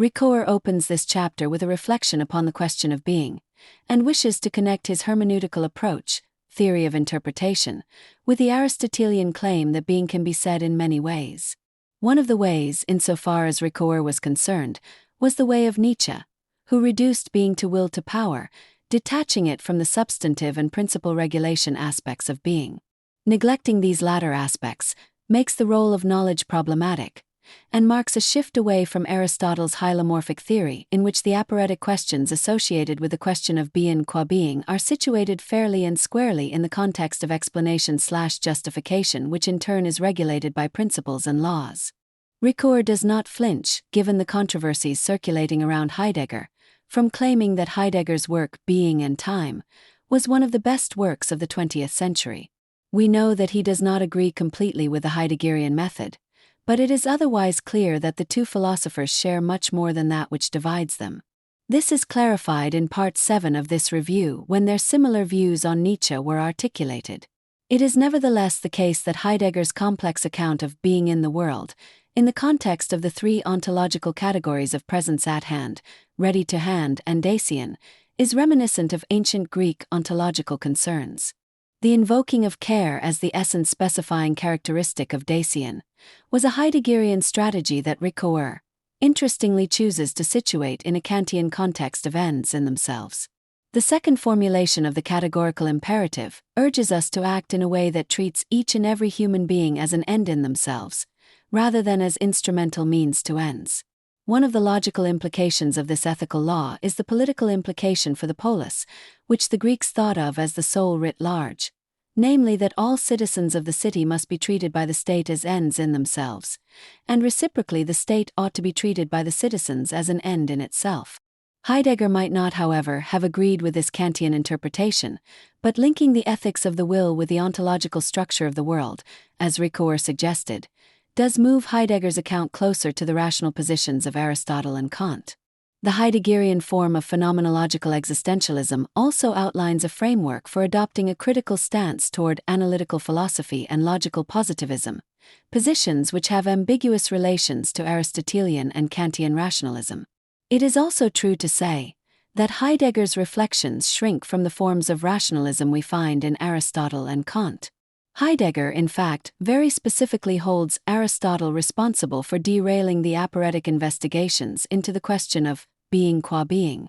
Ricoeur opens this chapter with a reflection upon the question of being, and wishes to connect his hermeneutical approach, theory of interpretation, with the Aristotelian claim that being can be said in many ways. One of the ways, insofar as Ricoeur was concerned, was the way of Nietzsche, who reduced being to will to power, detaching it from the substantive and principal regulation aspects of being. Neglecting these latter aspects makes the role of knowledge problematic, and marks a shift away from Aristotle's hylomorphic theory in which the aporetic questions associated with the question of being qua being are situated fairly and squarely in the context of explanation/justification, which in turn is regulated by principles and laws. Ricoeur does not flinch, given the controversies circulating around Heidegger, from claiming that Heidegger's work Being and Time was one of the best works of the 20th century. We know that he does not agree completely with the Heideggerian method, but it is otherwise clear that the two philosophers share much more than that which divides them. This is clarified in Part 7 of this review when their similar views on Nietzsche were articulated. It is nevertheless the case that Heidegger's complex account of being in the world, in the context of the three ontological categories of presence at hand, ready to hand, and Dasein, is reminiscent of ancient Greek ontological concerns. The invoking of care as the essence-specifying characteristic of Dasein was a Heideggerian strategy that Ricoeur, interestingly, chooses to situate in a Kantian context of ends in themselves. The second formulation of the categorical imperative urges us to act in a way that treats each and every human being as an end in themselves, rather than as instrumental means to ends. One of the logical implications of this ethical law is the political implication for the polis, which the Greeks thought of as the soul writ large, namely that all citizens of the city must be treated by the state as ends in themselves, and reciprocally the state ought to be treated by the citizens as an end in itself. Heidegger might not, however, have agreed with this Kantian interpretation, but linking the ethics of the will with the ontological structure of the world, as Ricoeur suggested, does move Heidegger's account closer to the rational positions of Aristotle and Kant. The Heideggerian form of phenomenological existentialism also outlines a framework for adopting a critical stance toward analytical philosophy and logical positivism, positions which have ambiguous relations to Aristotelian and Kantian rationalism. It is also true to say that Heidegger's reflections shrink from the forms of rationalism we find in Aristotle and Kant. Heidegger, in fact, very specifically holds Aristotle responsible for derailing the aporetic investigations into the question of being qua being.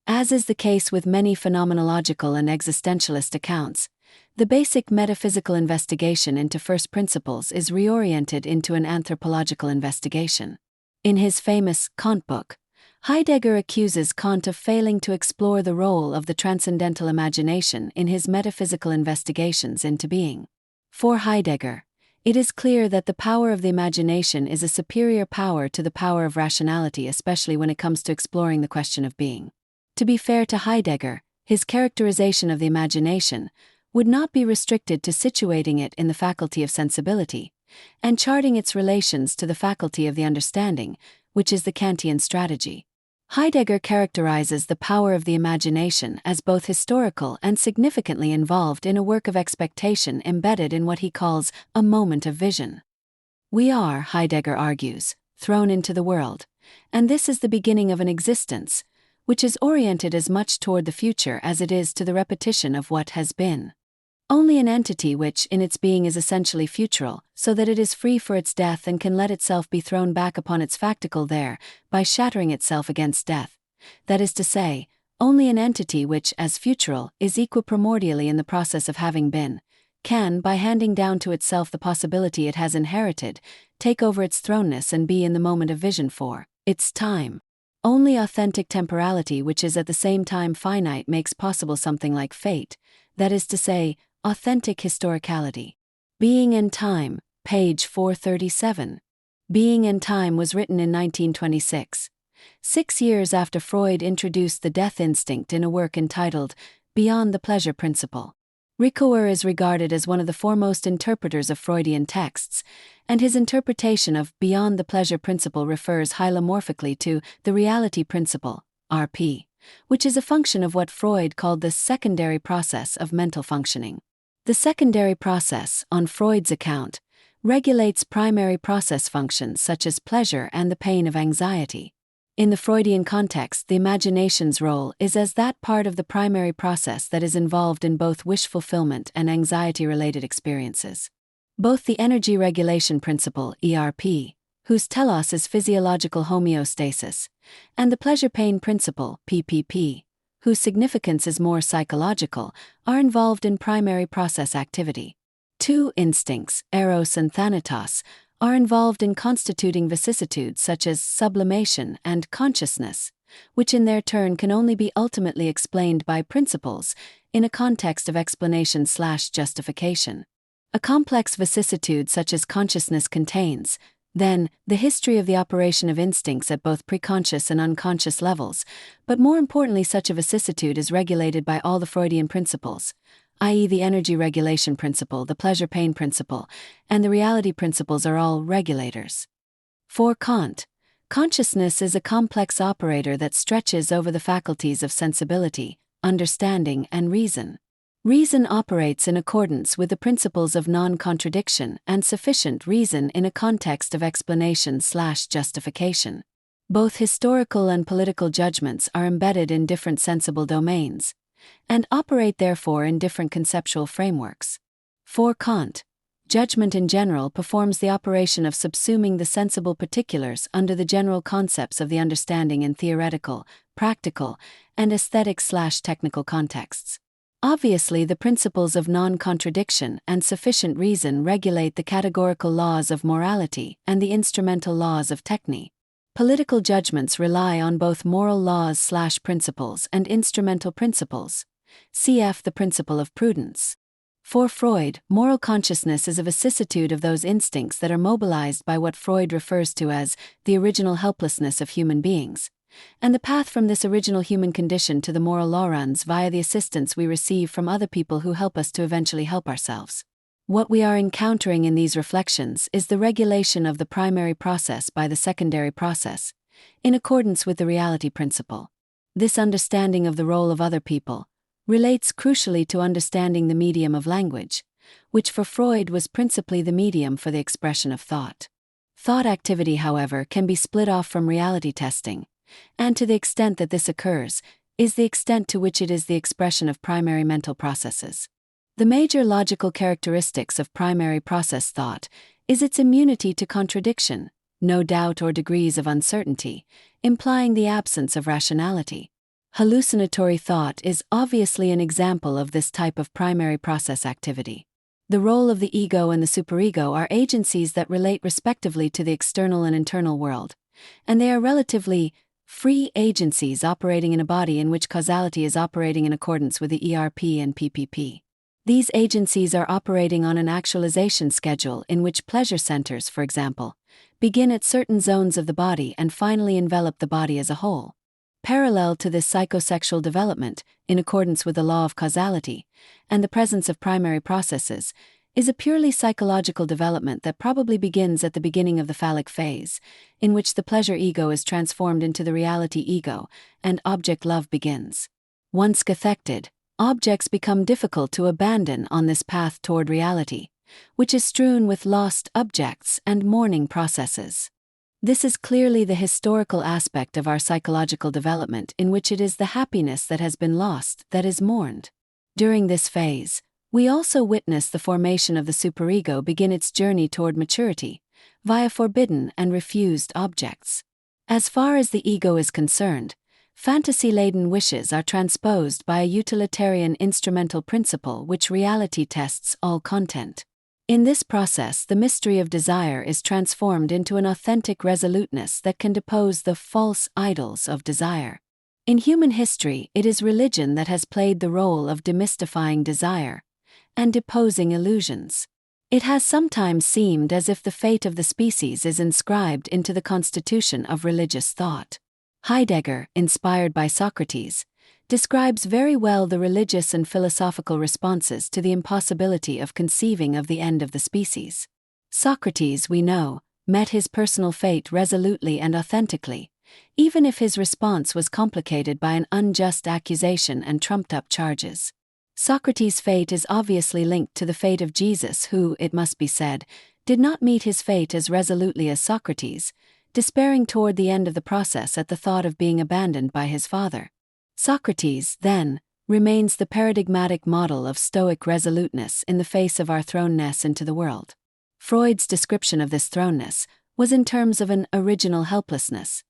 As is the case with many phenomenological and existentialist accounts, the basic metaphysical investigation into first principles is reoriented into an anthropological investigation. In his famous Kant book, Heidegger accuses Kant of failing to explore the role of the transcendental imagination in his metaphysical investigations into being. For Heidegger, it is clear that the power of the imagination is a superior power to the power of rationality, especially when it comes to exploring the question of being. To be fair to Heidegger, his characterization of the imagination would not be restricted to situating it in the faculty of sensibility, and charting its relations to the faculty of the understanding, which is the Kantian strategy. Heidegger characterizes the power of the imagination as both historical and significantly involved in a work of expectation embedded in what he calls a moment of vision. We are, Heidegger argues, thrown into the world, and this is the beginning of an existence, which is oriented as much toward the future as it is to the repetition of what has been. Only an entity which, in its being, is essentially futural, so that it is free for its death and can let itself be thrown back upon its factical there, by shattering itself against death. That is to say, only an entity which, as futural, is equiprimordially in the process of having been, can, by handing down to itself the possibility it has inherited, take over its thrownness and be in the moment of vision for its time. Only authentic temporality, which is at the same time finite, makes possible something like fate, that is to say, authentic historicality. Being and Time, page 437. Being and Time was written in 1926, 6 years after Freud introduced the death instinct in a work entitled Beyond the Pleasure Principle. Ricoeur is regarded as one of the foremost interpreters of Freudian texts, and his interpretation of Beyond the Pleasure Principle refers hylomorphically to the reality principle, RP, which is a function of what Freud called the secondary process of mental functioning. The secondary process, on Freud's account, regulates primary process functions such as pleasure and the pain of anxiety. In the Freudian context, the imagination's role is as that part of the primary process that is involved in both wish fulfillment and anxiety-related experiences. Both the energy regulation principle, ERP, whose telos is physiological homeostasis, and the pleasure-pain principle, PPP, whose significance is more psychological, are involved in primary process activity. Two instincts, eros and thanatos, are involved in constituting vicissitudes such as sublimation and consciousness, which in their turn can only be ultimately explained by principles in a context of explanation/justification. A complex vicissitude such as consciousness contains, then, the history of the operation of instincts at both preconscious and unconscious levels, but more importantly such a vicissitude is regulated by all the Freudian principles, i.e. the energy regulation principle, the pleasure-pain principle, and the reality principles are all regulators. For Kant, consciousness is a complex operator that stretches over the faculties of sensibility, understanding, and reason. Reason operates in accordance with the principles of non-contradiction and sufficient reason in a context of explanation/justification. Both historical and political judgments are embedded in different sensible domains, and operate therefore in different conceptual frameworks. For Kant, judgment in general performs the operation of subsuming the sensible particulars under the general concepts of the understanding in theoretical, practical, and aesthetic/technical contexts. Obviously, the principles of non-contradiction and sufficient reason regulate the categorical laws of morality and the instrumental laws of techne. Political judgments rely on both moral laws/principles and instrumental principles, cf. the principle of prudence. For Freud, moral consciousness is a vicissitude of those instincts that are mobilized by what Freud refers to as the original helplessness of human beings, and the path from this original human condition to the moral law runs via the assistance we receive from other people who help us to eventually help ourselves. What we are encountering in these reflections is the regulation of the primary process by the secondary process, in accordance with the reality principle. This understanding of the role of other people relates crucially to understanding the medium of language, which for Freud was principally the medium for the expression of thought. Thought activity, however, can be split off from reality testing, and to the extent that this occurs, is the extent to which it is the expression of primary mental processes. The major logical characteristics of primary process thought is its immunity to contradiction, no doubt or degrees of uncertainty, implying the absence of rationality. Hallucinatory thought is obviously an example of this type of primary process activity. The role of the ego and the superego are agencies that relate respectively to the external and internal world, and they are relatively free agencies operating in a body in which causality is operating in accordance with the ERP and PPP. These agencies are operating on an actualization schedule in which pleasure centers, for example, begin at certain zones of the body and finally envelop the body as a whole. Parallel to this psychosexual development, in accordance with the law of causality, and the presence of primary processes, is a purely psychological development that probably begins at the beginning of the phallic phase, in which the pleasure ego is transformed into the reality ego, and object love begins. Once cathected, objects become difficult to abandon on this path toward reality, which is strewn with lost objects and mourning processes. This is clearly the historical aspect of our psychological development, in which it is the happiness that has been lost that is mourned. During this phase, we also witness the formation of the superego begin its journey toward maturity, via forbidden and refused objects. As far as the ego is concerned, fantasy-laden wishes are transposed by a utilitarian instrumental principle which reality tests all content. In this process, the mystery of desire is transformed into an authentic resoluteness that can depose the false idols of desire. In human history, it is religion that has played the role of demystifying desire and deposing illusions. It has sometimes seemed as if the fate of the species is inscribed into the constitution of religious thought. Heidegger, inspired by Socrates, describes very well the religious and philosophical responses to the impossibility of conceiving of the end of the species. Socrates, we know, met his personal fate resolutely and authentically, even if his response was complicated by an unjust accusation and trumped-up charges. Socrates' fate is obviously linked to the fate of Jesus, who, it must be said, did not meet his fate as resolutely as Socrates, despairing toward the end of the process at the thought of being abandoned by his father. Socrates, then, remains the paradigmatic model of Stoic resoluteness in the face of our thrownness into the world. Freud's description of this thrownness was in terms of an original helplessness,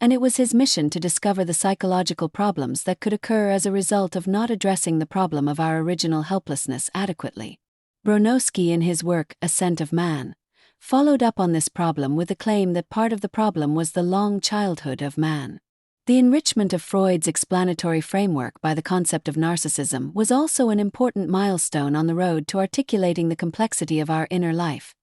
and it was his mission to discover the psychological problems that could occur as a result of not addressing the problem of our original helplessness adequately. Bronowski, in his work Ascent of Man, followed up on this problem with the claim that part of the problem was the long childhood of man. The enrichment of Freud's explanatory framework by the concept of narcissism was also an important milestone on the road to articulating the complexity of our inner life,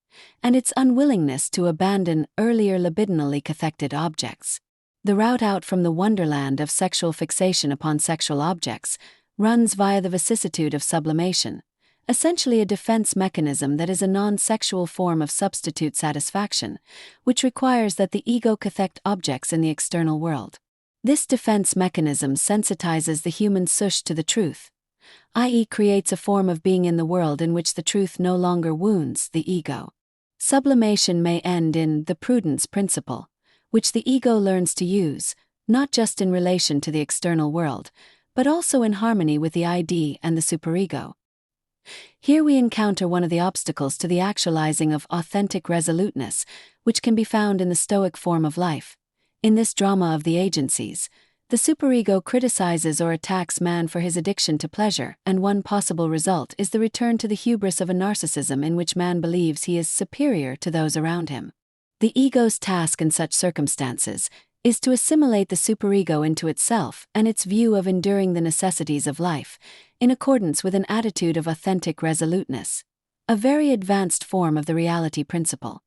and its unwillingness to abandon earlier libidinally cathected objects. The route out from the wonderland of sexual fixation upon sexual objects runs via the vicissitude of sublimation, essentially a defense mechanism that is a non-sexual form of substitute satisfaction, which requires that the ego cathect objects in the external world. This defense mechanism sensitizes the human psuché to the truth, i.e. creates a form of being in the world in which the truth no longer wounds the ego. Sublimation may end in the prudence principle, which the ego learns to use, not just in relation to the external world, but also in harmony with the ID and the superego. Here we encounter one of the obstacles to the actualizing of authentic resoluteness, which can be found in the Stoic form of life. In this drama of the agencies, the superego criticizes or attacks man for his addiction to pleasure, and one possible result is the return to the hubris of a narcissism in which man believes he is superior to those around him. The ego's task in such circumstances is to assimilate the superego into itself and its view of enduring the necessities of life, in accordance with an attitude of authentic resoluteness, a very advanced form of the reality principle.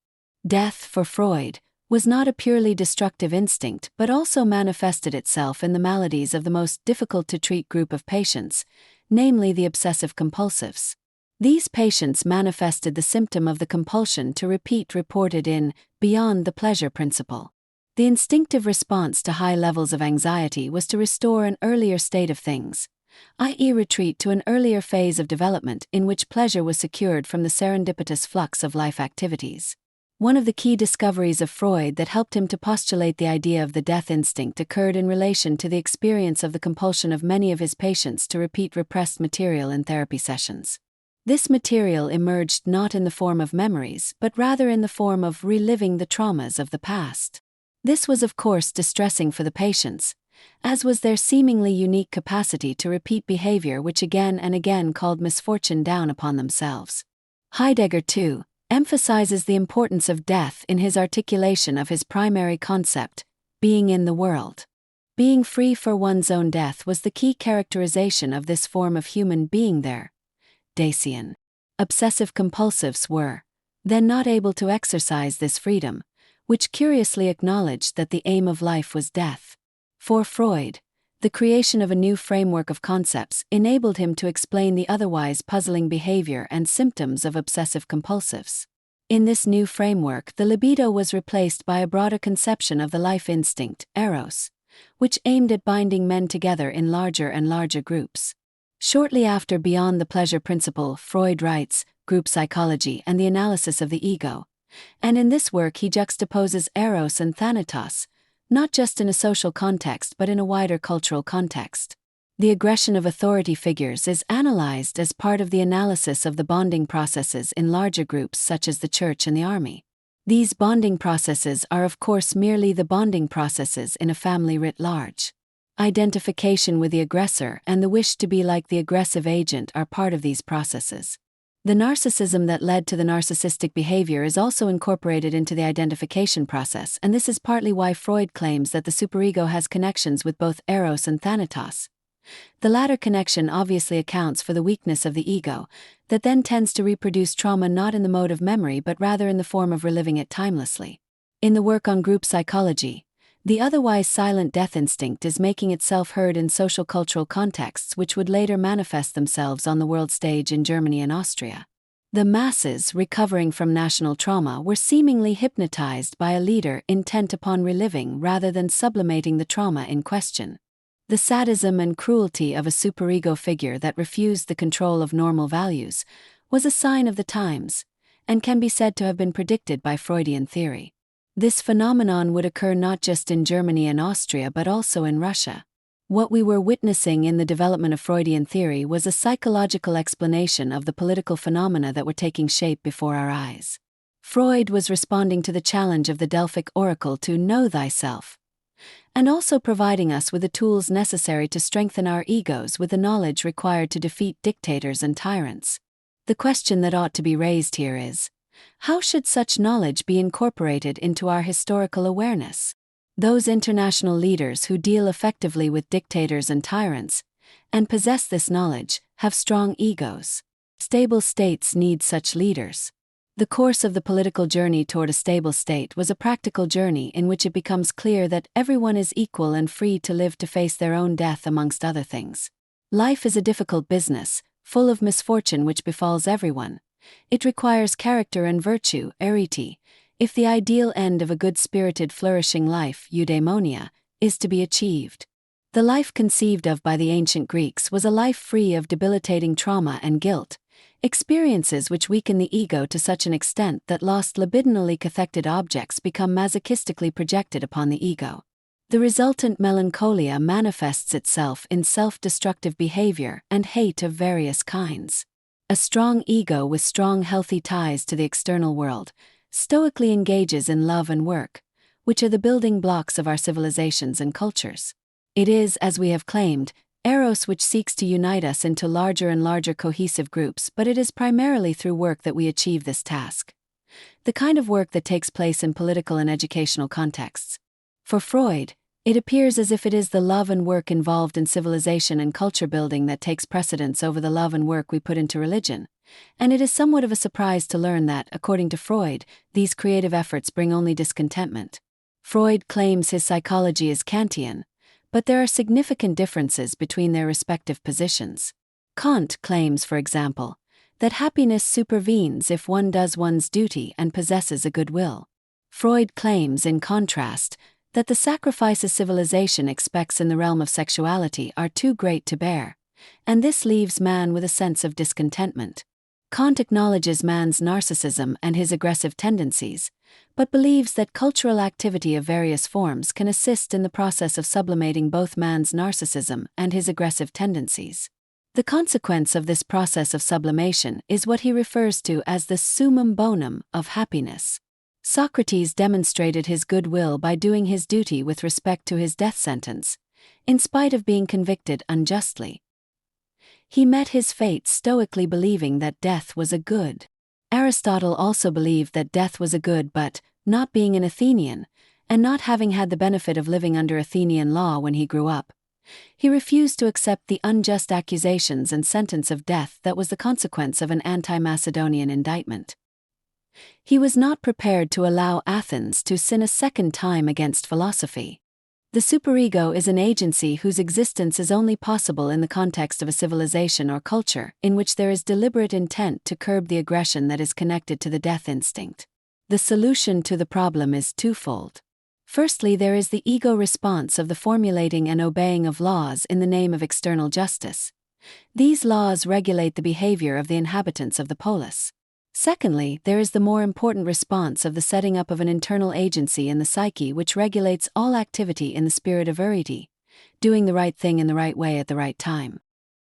Death, for Freud, was not a purely destructive instinct but also manifested itself in the maladies of the most difficult-to-treat group of patients, namely the obsessive-compulsives. These patients manifested the symptom of the compulsion to repeat reported in Beyond the Pleasure Principle. The instinctive response to high levels of anxiety was to restore an earlier state of things, i.e. retreat to an earlier phase of development in which pleasure was secured from the serendipitous flux of life activities. One of the key discoveries of Freud that helped him to postulate the idea of the death instinct occurred in relation to the experience of the compulsion of many of his patients to repeat repressed material in therapy sessions. This material emerged not in the form of memories but rather in the form of reliving the traumas of the past. This was of course distressing for the patients, as was their seemingly unique capacity to repeat behavior which again and again called misfortune down upon themselves. Heidegger, too, emphasizes the importance of death in his articulation of his primary concept, being in the world. Being free for one's own death was the key characterization of this form of human being there. Dacian. Obsessive-compulsives were, then, not able to exercise this freedom, which curiously acknowledged that the aim of life was death. For Freud, the creation of a new framework of concepts enabled him to explain the otherwise puzzling behavior and symptoms of obsessive-compulsives. In this new framework, the libido was replaced by a broader conception of the life instinct, eros, which aimed at binding men together in larger and larger groups. Shortly after Beyond the Pleasure Principle, Freud writes Group Psychology and the Analysis of the Ego, and in this work he juxtaposes eros and thanatos, not just in a social context but in a wider cultural context. The aggression of authority figures is analyzed as part of the analysis of the bonding processes in larger groups such as the church and the army. These bonding processes are of course merely the bonding processes in a family writ large. Identification with the aggressor and the wish to be like the aggressive agent are part of these processes. The narcissism that led to the narcissistic behavior is also incorporated into the identification process, and this is partly why Freud claims that the superego has connections with both eros and thanatos. The latter connection obviously accounts for the weakness of the ego, that then tends to reproduce trauma not in the mode of memory but rather in the form of reliving it timelessly. In the work on group psychology, the otherwise silent death instinct is making itself heard in social-cultural contexts which would later manifest themselves on the world stage in Germany and Austria. The masses, recovering from national trauma, were seemingly hypnotized by a leader intent upon reliving rather than sublimating the trauma in question. The sadism and cruelty of a superego figure that refused the control of normal values was a sign of the times, and can be said to have been predicted by Freudian theory. This phenomenon would occur not just in Germany and Austria but also in Russia. What we were witnessing in the development of Freudian theory was a psychological explanation of the political phenomena that were taking shape before our eyes. Freud was responding to the challenge of the Delphic oracle to know thyself, and also providing us with the tools necessary to strengthen our egos with the knowledge required to defeat dictators and tyrants. The question that ought to be raised here is, how should such knowledge be incorporated into our historical awareness? Those international leaders who deal effectively with dictators and tyrants, and possess this knowledge, have strong egos. Stable states need such leaders. The course of the political journey toward a stable state was a practical journey in which it becomes clear that everyone is equal and free to live to face their own death amongst other things. Life is a difficult business, full of misfortune which befalls everyone. It requires character and virtue, arete, if the ideal end of a good-spirited flourishing life, eudaimonia, is to be achieved. The life conceived of by the ancient Greeks was a life free of debilitating trauma and guilt, experiences which weaken the ego to such an extent that lost libidinally cathected objects become masochistically projected upon the ego. The resultant melancholia manifests itself in self-destructive behavior and hate of various kinds. A strong ego with strong healthy ties to the external world stoically engages in love and work, which are the building blocks of our civilizations and cultures. It is, as we have claimed, eros which seeks to unite us into larger and larger cohesive groups, but it is primarily through work that we achieve this task. The kind of work that takes place in political and educational contexts. For Freud, it appears as if it is the love and work involved in civilization and culture building that takes precedence over the love and work we put into religion. And it is somewhat of a surprise to learn that, according to Freud, these creative efforts bring only discontentment. Freud claims his psychology is Kantian, but there are significant differences between their respective positions. Kant claims, for example, that happiness supervenes if one does one's duty and possesses a good will. Freud claims, in contrast, that the sacrifices civilization expects in the realm of sexuality are too great to bear, and this leaves man with a sense of discontentment. Kant acknowledges man's narcissism and his aggressive tendencies, but believes that cultural activity of various forms can assist in the process of sublimating both man's narcissism and his aggressive tendencies. The consequence of this process of sublimation is what he refers to as the summum bonum of happiness. Socrates demonstrated his goodwill by doing his duty with respect to his death sentence, in spite of being convicted unjustly. He met his fate stoically believing that death was a good. Aristotle also believed that death was a good, but, not being an Athenian, and not having had the benefit of living under Athenian law when he grew up, he refused to accept the unjust accusations and sentence of death that was the consequence of an anti-Macedonian indictment. He was not prepared to allow Athens to sin a second time against philosophy. The superego is an agency whose existence is only possible in the context of a civilization or culture in which there is deliberate intent to curb the aggression that is connected to the death instinct. The solution to the problem is twofold. Firstly, there is the ego response of the formulating and obeying of laws in the name of external justice. These laws regulate the behavior of the inhabitants of the polis. Secondly, there is the more important response of the setting up of an internal agency in the psyche which regulates all activity in the spirit of arete, doing the right thing in the right way at the right time.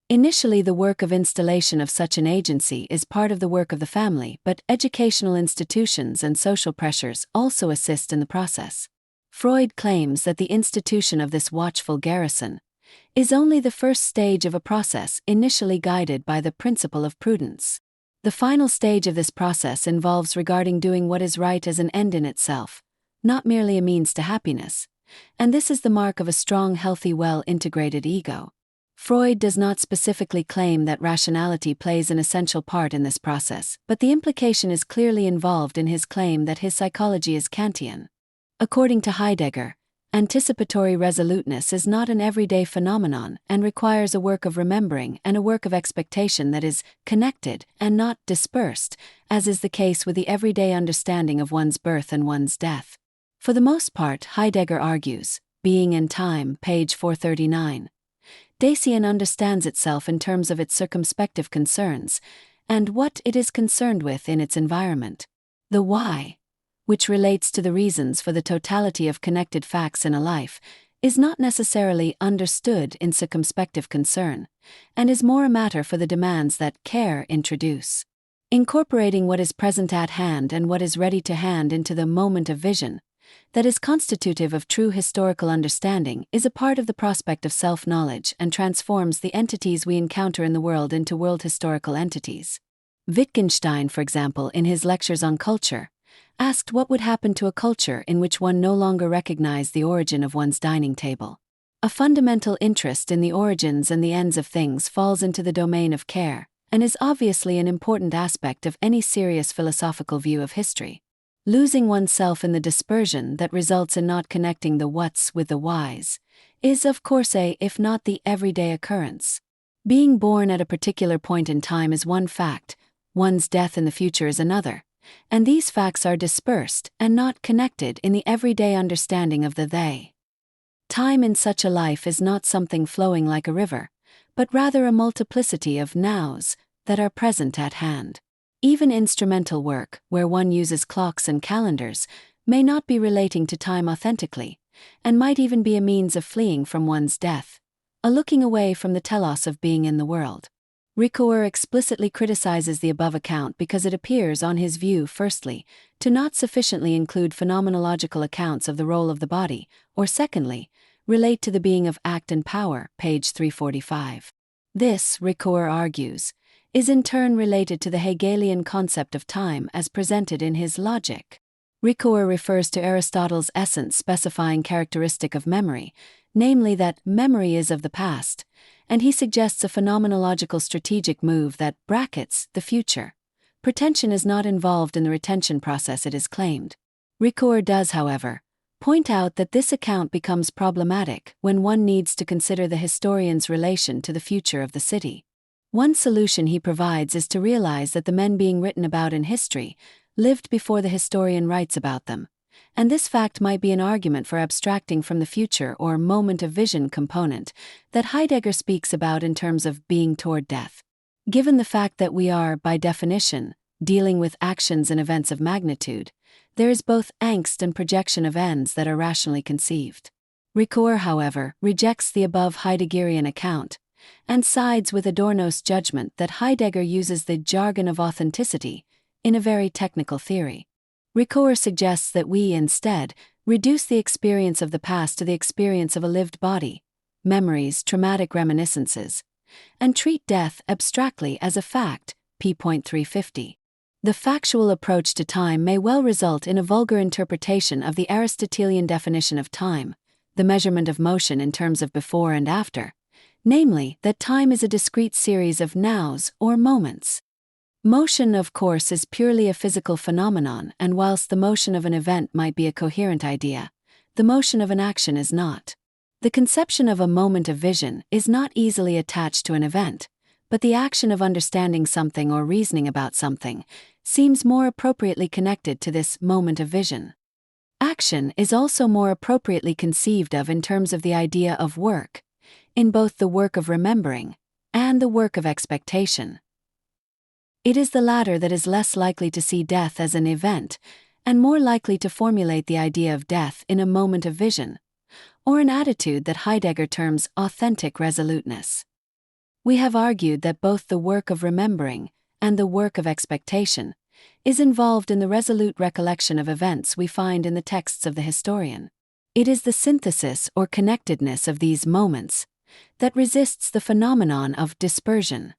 Initially, the work of installation of such an agency is part of the work of the family, but educational institutions and social pressures also assist in the process. Freud claims that the institution of this watchful garrison is only the first stage of a process initially guided by the principle of prudence. The final stage of this process involves regarding doing what is right as an end in itself, not merely a means to happiness, and this is the mark of a strong, healthy, well-integrated ego. Freud does not specifically claim that rationality plays an essential part in this process, but the implication is clearly involved in his claim that his psychology is Kantian. According to Heidegger, anticipatory resoluteness is not an everyday phenomenon and requires a work of remembering and a work of expectation that is connected and not dispersed, as is the case with the everyday understanding of one's birth and one's death. For the most part, Heidegger argues, Being and Time, page 439. Dasein understands itself in terms of its circumspective concerns, and what it is concerned with in its environment. The why, which relates to the reasons for the totality of connected facts in a life, is not necessarily understood in circumspective concern, and is more a matter for the demands that care introduce. Incorporating what is present at hand and what is ready to hand into the moment of vision, that is constitutive of true historical understanding, is a part of the prospect of self-knowledge and transforms the entities we encounter in the world into world historical entities. Wittgenstein, for example, in his lectures on culture, asked what would happen to a culture in which one no longer recognized the origin of one's dining table. A fundamental interest in the origins and the ends of things falls into the domain of care, and is obviously an important aspect of any serious philosophical view of history. Losing oneself in the dispersion that results in not connecting the whats with the whys is, of course, if not the everyday occurrence. Being born at a particular point in time is one fact, one's death in the future is another, and these facts are dispersed and not connected in the everyday understanding of the they. Time in such a life is not something flowing like a river, but rather a multiplicity of nows that are present at hand. Even instrumental work, where one uses clocks and calendars, may not be relating to time authentically, and might even be a means of fleeing from one's death, a looking away from the telos of being in the world. Ricoeur explicitly criticizes the above account because it appears, on his view, firstly, to not sufficiently include phenomenological accounts of the role of the body, or secondly, relate to the being of act and power, page 345. This, Ricoeur argues, is in turn related to the Hegelian concept of time as presented in his Logic. Ricoeur refers to Aristotle's essence specifying characteristic of memory, namely that memory is of the past, and he suggests a phenomenological strategic move that brackets the future. Pretension is not involved in the retention process, it is claimed. Ricoeur does, however, point out that this account becomes problematic when one needs to consider the historian's relation to the future of the city. One solution he provides is to realize that the men being written about in history lived before the historian writes about them, and this fact might be an argument for abstracting from the future or moment of vision component that Heidegger speaks about in terms of being toward death. Given the fact that we are, by definition, dealing with actions and events of magnitude, there is both angst and projection of ends that are rationally conceived. Ricoeur, however, rejects the above Heideggerian account, and sides with Adorno's judgment that Heidegger uses the jargon of authenticity in a very technical theory. Ricoeur suggests that we, instead, reduce the experience of the past to the experience of a lived body, memories, traumatic reminiscences, and treat death abstractly as a fact, p.350. The factual approach to time may well result in a vulgar interpretation of the Aristotelian definition of time, the measurement of motion in terms of before and after, namely, that time is a discrete series of nows or moments. Motion, of course, is purely a physical phenomenon, and whilst the motion of an event might be a coherent idea, the motion of an action is not. The conception of a moment of vision is not easily attached to an event, but the action of understanding something or reasoning about something seems more appropriately connected to this moment of vision. Action is also more appropriately conceived of in terms of the idea of work, in both the work of remembering and the work of expectation. It is the latter that is less likely to see death as an event, and more likely to formulate the idea of death in a moment of vision, or an attitude that Heidegger terms authentic resoluteness. We have argued that both the work of remembering and the work of expectation is involved in the resolute recollection of events we find in the texts of the historian. It is the synthesis or connectedness of these moments that resists the phenomenon of dispersion.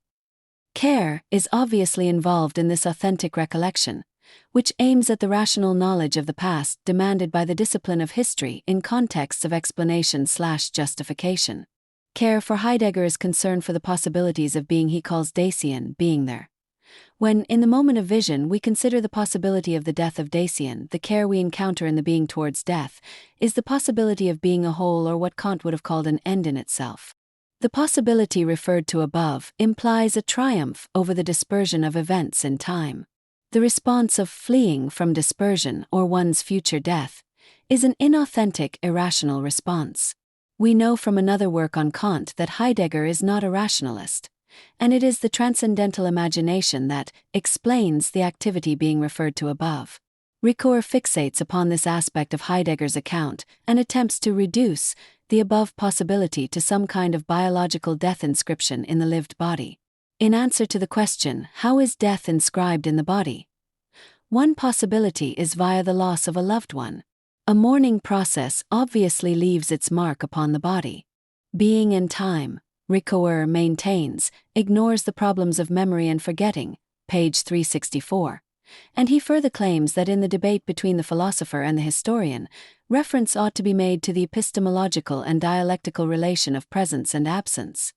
Care is obviously involved in this authentic recollection, which aims at the rational knowledge of the past demanded by the discipline of history in contexts of explanation/justification. Care for Heidegger is concern for the possibilities of being he calls Dasein, being there. When, in the moment of vision, we consider the possibility of the death of Dasein, the care we encounter in the being towards death is the possibility of being a whole, or what Kant would have called an end in itself. The possibility referred to above implies a triumph over the dispersion of events in time. The response of fleeing from dispersion or one's future death is an inauthentic, irrational response. We know from another work on Kant that Heidegger is not a rationalist, and it is the transcendental imagination that explains the activity being referred to above. Ricoeur fixates upon this aspect of Heidegger's account and attempts to reduce the above possibility to some kind of biological death inscription in the lived body. In answer to the question, how is death inscribed in the body? One possibility is via the loss of a loved one. A mourning process obviously leaves its mark upon the body. Being and time, Ricoeur maintains, ignores the problems of memory and forgetting, page 364. And he further claims that in the debate between the philosopher and the historian, reference ought to be made to the epistemological and dialectical relation of presence and absence.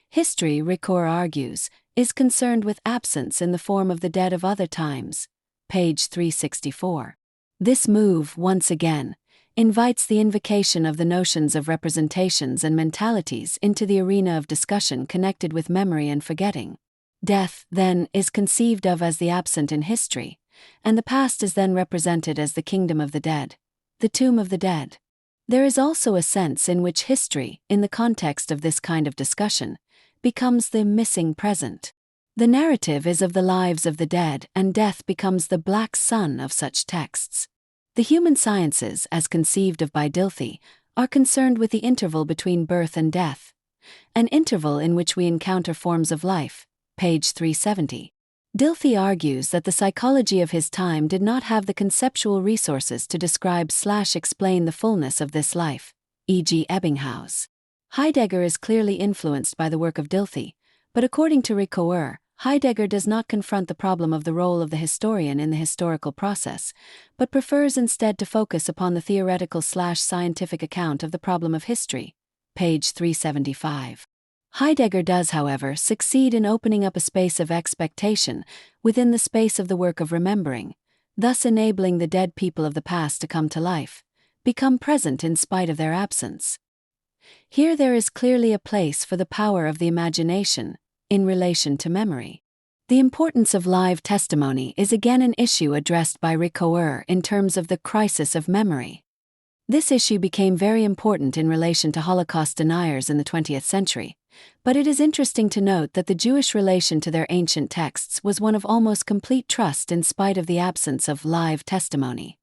History, Ricoeur argues, is concerned with absence in the form of the dead of other times, page 364. This move, once again, invites the invocation of the notions of representations and mentalities into the arena of discussion connected with memory and forgetting. Death, then, is conceived of as the absent in history, and the past is then represented as the kingdom of the dead, the tomb of the dead. There is also a sense in which history, in the context of this kind of discussion, becomes the missing present. The narrative is of the lives of the dead, and death becomes the black sun of such texts. The human sciences, as conceived of by Delphi, are concerned with the interval between birth and death, an interval in which we encounter forms of life, page 370. Delphi argues that the psychology of his time did not have the conceptual resources to describe/explain the fullness of this life, e.g. Ebbinghaus. Heidegger is clearly influenced by the work of Delphi, but according to Ricoeur, Heidegger does not confront the problem of the role of the historian in the historical process, but prefers instead to focus upon the theoretical/scientific account of the problem of history, page 375. Heidegger does, however, succeed in opening up a space of expectation within the space of the work of remembering, thus enabling the dead people of the past to come to life, become present in spite of their absence. Here there is clearly a place for the power of the imagination in relation to memory. The importance of live testimony is again an issue addressed by Ricoeur in terms of the crisis of memory. This issue became very important in relation to Holocaust deniers in the 20th century, but it is interesting to note that the Jewish relation to their ancient texts was one of almost complete trust in spite of the absence of live testimony.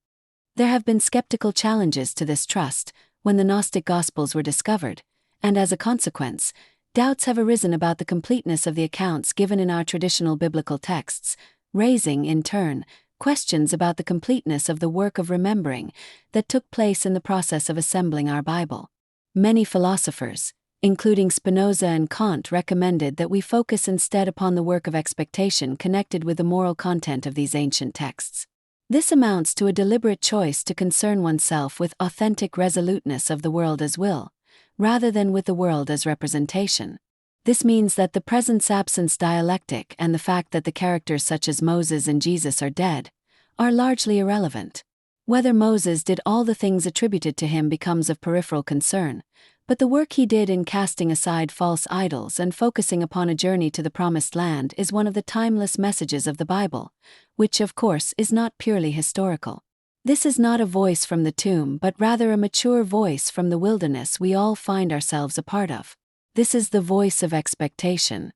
There have been skeptical challenges to this trust when the Gnostic Gospels were discovered, and as a consequence, doubts have arisen about the completeness of the accounts given in our traditional biblical texts, raising, in turn, questions about the completeness of the work of remembering that took place in the process of assembling our Bible. Many philosophers, including Spinoza and Kant, recommended that we focus instead upon the work of expectation connected with the moral content of these ancient texts. This amounts to a deliberate choice to concern oneself with authentic resoluteness of the world as will, rather than with the world as representation. This means that the presence-absence dialectic and the fact that the characters such as Moses and Jesus are dead are largely irrelevant. Whether Moses did all the things attributed to him becomes of peripheral concern, but the work he did in casting aside false idols and focusing upon a journey to the Promised Land is one of the timeless messages of the Bible, which of course is not purely historical. This is not a voice from the tomb but rather a mature voice from the wilderness we all find ourselves a part of. This is the voice of expectation,